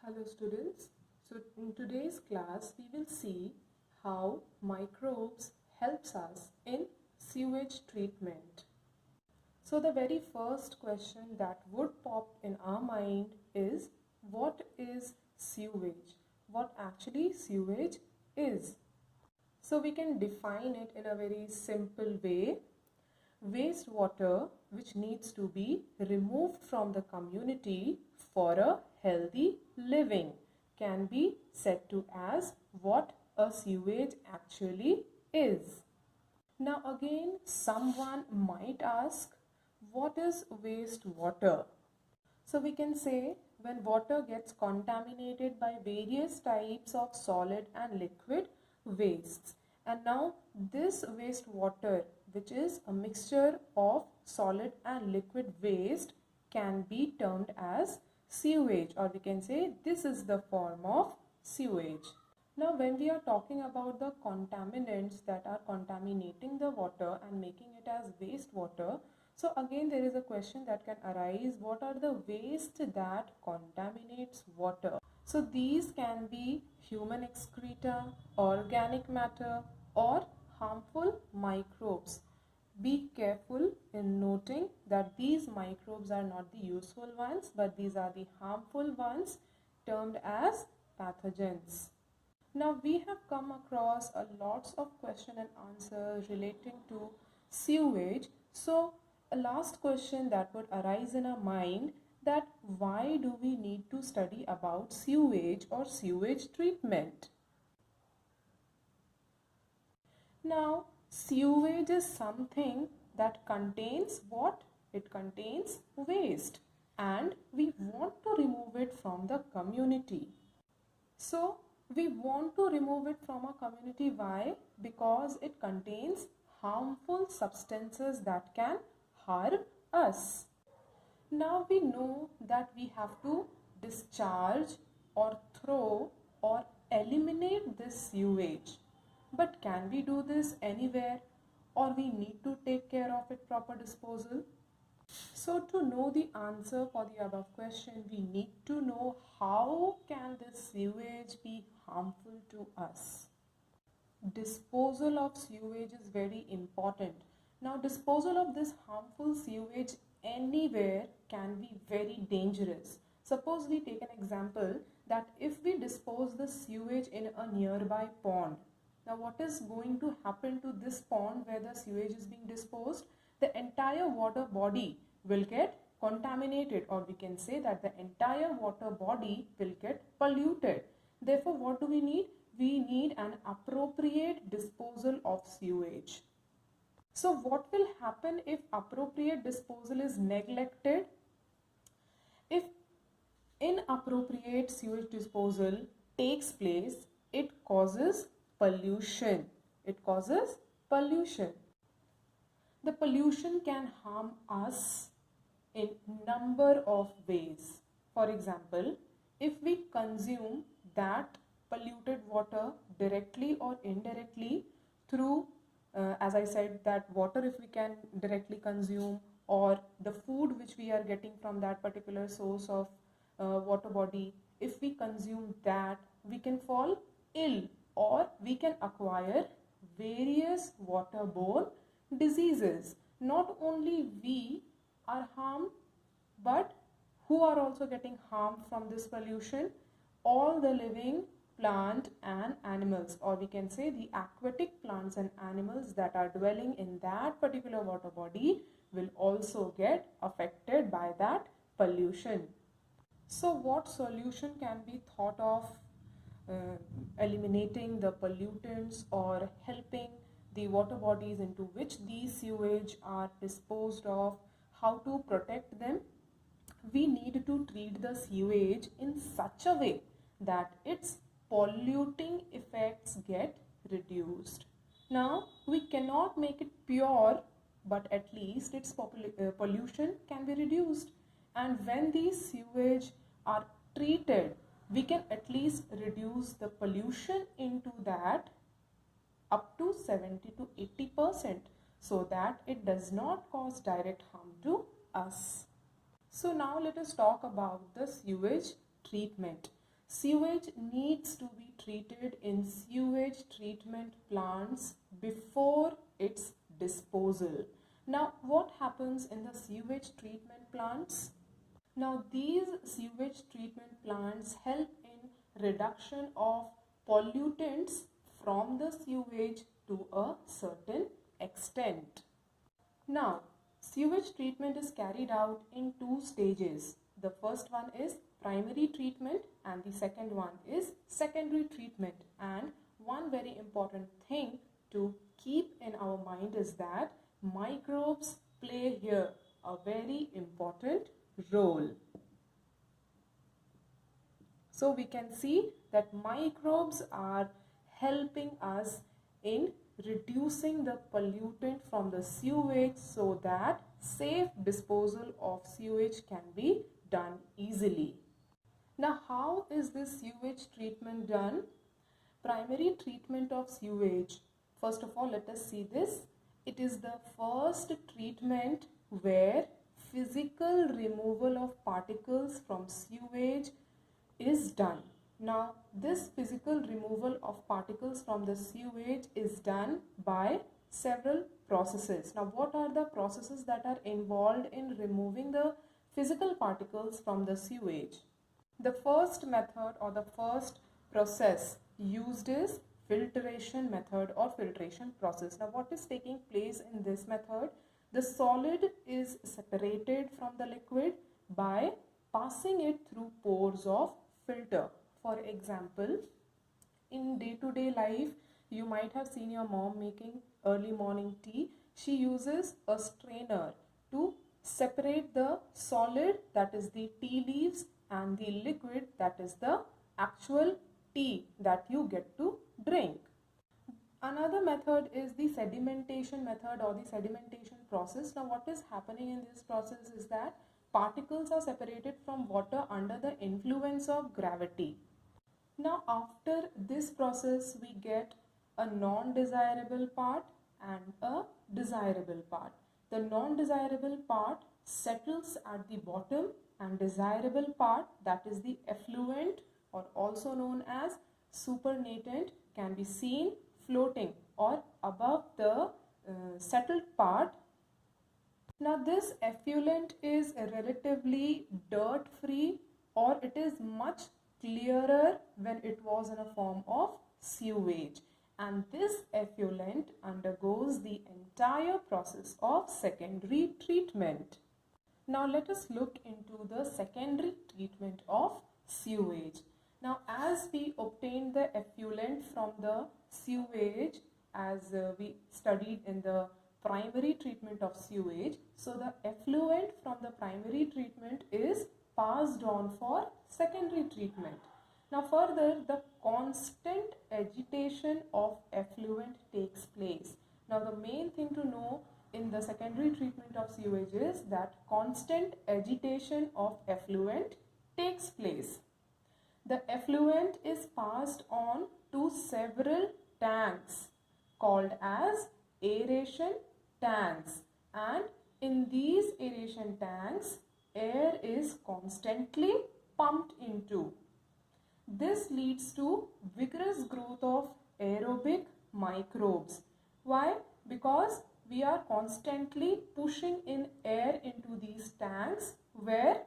Hello students. So in today's class we will see how microbes helps us in sewage treatment. So the very first question that would pop in our mind is, what is sewage? What actually sewage is? So we can define it in a very simple way. Wastewater which needs to be removed from the community for a healthy living can be said to as what a sewage actually is. Now again, someone might ask, what is wastewater? So we can say when water gets contaminated by various types of solid and liquid wastes. And now this wastewater, which is a mixture of solid and liquid waste, can be termed as sewage, or we can say this is the form of sewage. Now when we are talking about the contaminants that are contaminating the water and making it as wastewater, so again there is a question that can arise, what are the waste that contaminates water? So these can be human excreta, organic matter or harmful microbes. Be careful in noting that these microbes are not the useful ones, but these are the harmful ones termed as pathogens. Now we have come across a lots of question and answer relating to sewage. So a last question that would arise in our mind, that why do we need to study about sewage or sewage treatment? Now sewage is something that contains what? It contains waste and we want to remove it from the community. So we want to remove it from our community. Why? Because it contains harmful substances that can harm us. Now we know that we have to discharge or throw or eliminate this sewage. But can we do this anywhere, or we need to take care of it proper disposal? So to know the answer for the above question, we need to know how can this sewage be harmful to us. Disposal of sewage is very important. Now disposal of this harmful sewage anywhere can be very dangerous. Suppose we take an example that if we dispose the sewage in a nearby pond, now what is going to happen to this pond where the sewage is being disposed? The entire water body will get contaminated, or we can say that the entire water body will get polluted. Therefore, what do we need? We need an appropriate disposal of sewage. So what will happen if appropriate disposal is neglected? If inappropriate sewage disposal takes place, it causes pollution. It causes pollution. The pollution can harm us in number of ways. For example, if we consume that polluted water directly or indirectly through, as I said, that water if we can directly consume, or the food which we are getting from that particular source of water body, if we consume that, we can fall ill or we can acquire various waterborne diseases. Not only we are harmed, but who are also getting harmed from this pollution? All the living plant and animals, or we can say the aquatic plants and animals that are dwelling in that particular water body will also get affected by that pollution. So what solution can be thought of eliminating the pollutants or helping the water bodies into which these sewage are disposed of? How to protect them? We need to treat the sewage in such a way that its polluting effects get reduced. Now we cannot make it pure, but at least its pollution can be reduced. And when these sewage are treated, we can at least reduce the pollution into that up to 70 to 80%, so that it does not cause direct harm to us. So now let us talk about the sewage treatment. Sewage needs to be treated in sewage treatment plants before its disposal. Now, what happens in the sewage treatment plants? Now, these sewage treatment plants help in reduction of pollutants from the sewage to a certain extent. Now, sewage treatment is carried out in two stages. The first one is primary treatment and the second one is secondary treatment. And one very important thing to keep in our mind is that microbes play here a very important role. So we can see that microbes are helping us in reducing the pollutant from the sewage so that safe disposal of sewage can be done easily. Now, how is this sewage treatment done? Primary treatment of sewage. First of all, let us see this. It is the first treatment where physical removal of particles from sewage is done. Now, this physical removal of particles from the sewage is done by several processes. Now, what are the processes that are involved in removing the physical particles from the sewage? The first method or the first process used is filtration method or filtration process. Now, what is taking place in this method? The solid is separated from the liquid by passing it through pores of filter. For example, in day-to-day life, you might have seen your mom making early morning tea. She uses a strainer to separate the solid, that is the tea leaves, and the liquid, that is the actual tea that you get to drink. Another method is the sedimentation method or the sedimentation process. Now, what is happening in this process is that particles are separated from water under the influence of gravity. Now, after this process, we get a non-desirable part and a desirable part. The non-desirable part settles at the bottom and desirable part, that is the effluent or also known as supernatant, can be seen floating or above the settled part. Now, this effluent is relatively dirt free, or it is much clearer when it was in a form of sewage, and this effluent undergoes the entire process of secondary treatment. Now, let us look into the secondary treatment of sewage. Now, as we obtain the effluent from the sewage, as we studied in the primary treatment of sewage, so the effluent from the primary treatment is passed on for secondary treatment. Now, further, the constant agitation of effluent takes place. Now, the main thing to know in the secondary treatment of sewage is that constant agitation of effluent takes place. The effluent is passed on to several tanks called as aeration tanks, and in these aeration tanks, air is constantly pumped into. This leads to vigorous growth of aerobic microbes. Why? Because we are constantly pushing in air into these tanks where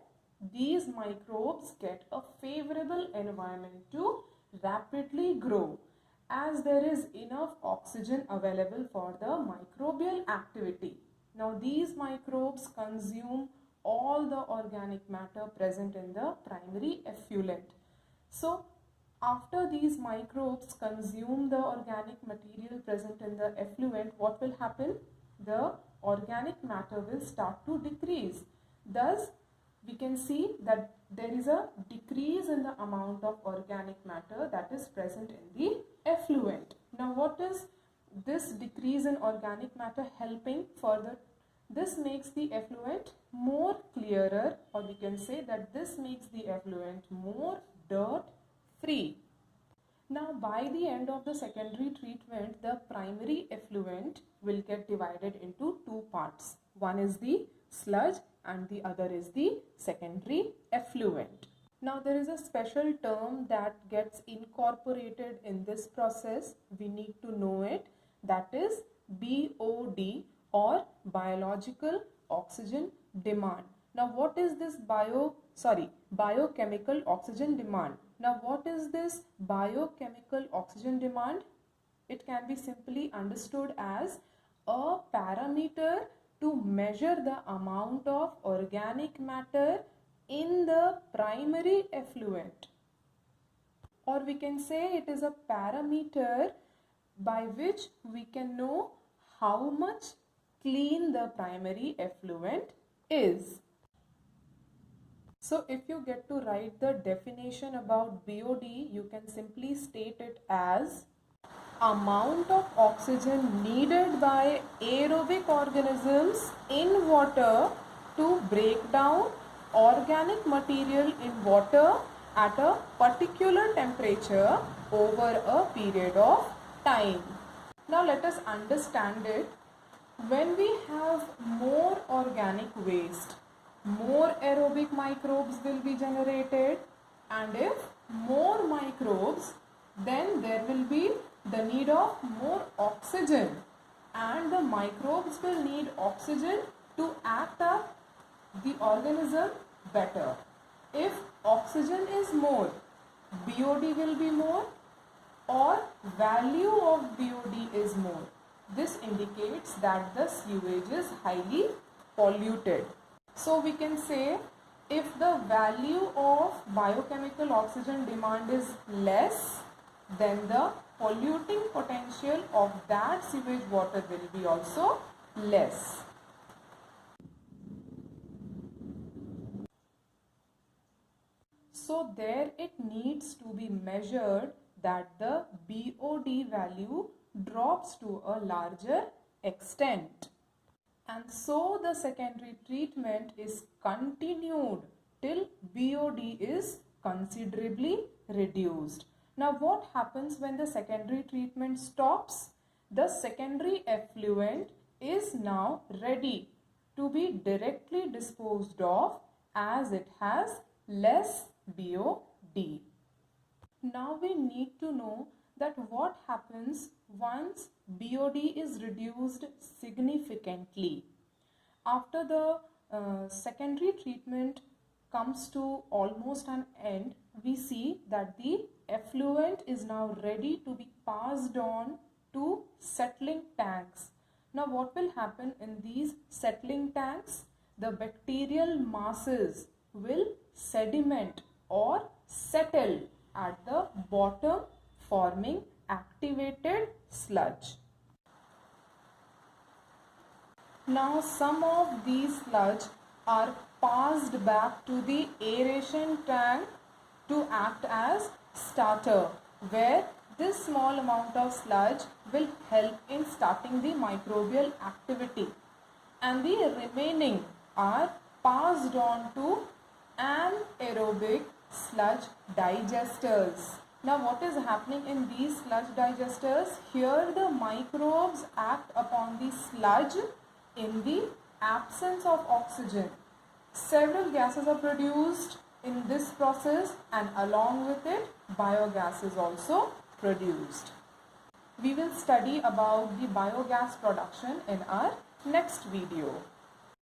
these microbes get a favorable environment to rapidly grow, as there is enough oxygen available for the microbial activity. Now, these microbes consume all the organic matter present in the primary effluent. So, after these microbes consume the organic material present in the effluent, what will happen? The organic matter will start to decrease. Thus, we can see that there is a decrease in the amount of organic matter that is present in the effluent. Now, what is this decrease in organic matter helping further? This makes the effluent more clearer, or we can say that this makes the effluent more dirt free. Now, by the end of the secondary treatment, the primary effluent will get divided into two parts. One is the sludge and the other is the secondary effluent. Now there is a special term that gets incorporated in this process. We need to know it. That is BOD, or biological oxygen demand. Now what is this biochemical oxygen demand? Now what is this biochemical oxygen demand? It can be simply understood as a parameter to measure the amount of organic matter in the primary effluent, or we can say it is a parameter by which we can know how much clean the primary effluent is. So if you get to write the definition about BOD, you can simply state it as amount of oxygen needed by aerobic organisms in water to break down organic material in water at a particular temperature over a period of time. Now let us understand it. When we have more organic waste, more aerobic microbes will be generated, and if more microbes, then there will be the need of more oxygen, and the microbes will need oxygen to act up the organism better. If oxygen is more, BOD will be more, or value of BOD is more. This indicates that the sewage is highly polluted. So we can say if the value of biochemical oxygen demand is less, then the polluting potential of that sewage water will be also less. So there it needs to be measured that the BOD value drops to a larger extent. And so the secondary treatment is continued till BOD is considerably reduced. Now what happens when the secondary treatment stops? The secondary effluent is now ready to be directly disposed of as it has less BOD. Now we need to know that what happens once BOD is reduced significantly. After the secondary treatment comes to almost an end, we see that the effluent is now ready to be passed on to settling tanks. Now what will happen in these settling tanks? The bacterial masses will sediment or settle at the bottom, forming activated sludge. Now some of these sludge are passed back to the aeration tank to act as starter, where this small amount of sludge will help in starting the microbial activity, and the remaining are passed on to anaerobic sludge digesters. Now what is happening in these sludge digesters? Here the microbes act upon the sludge in the absence of oxygen. Several gases are produced in this process, and along with it biogas is also produced. We will study about the biogas production in our next video.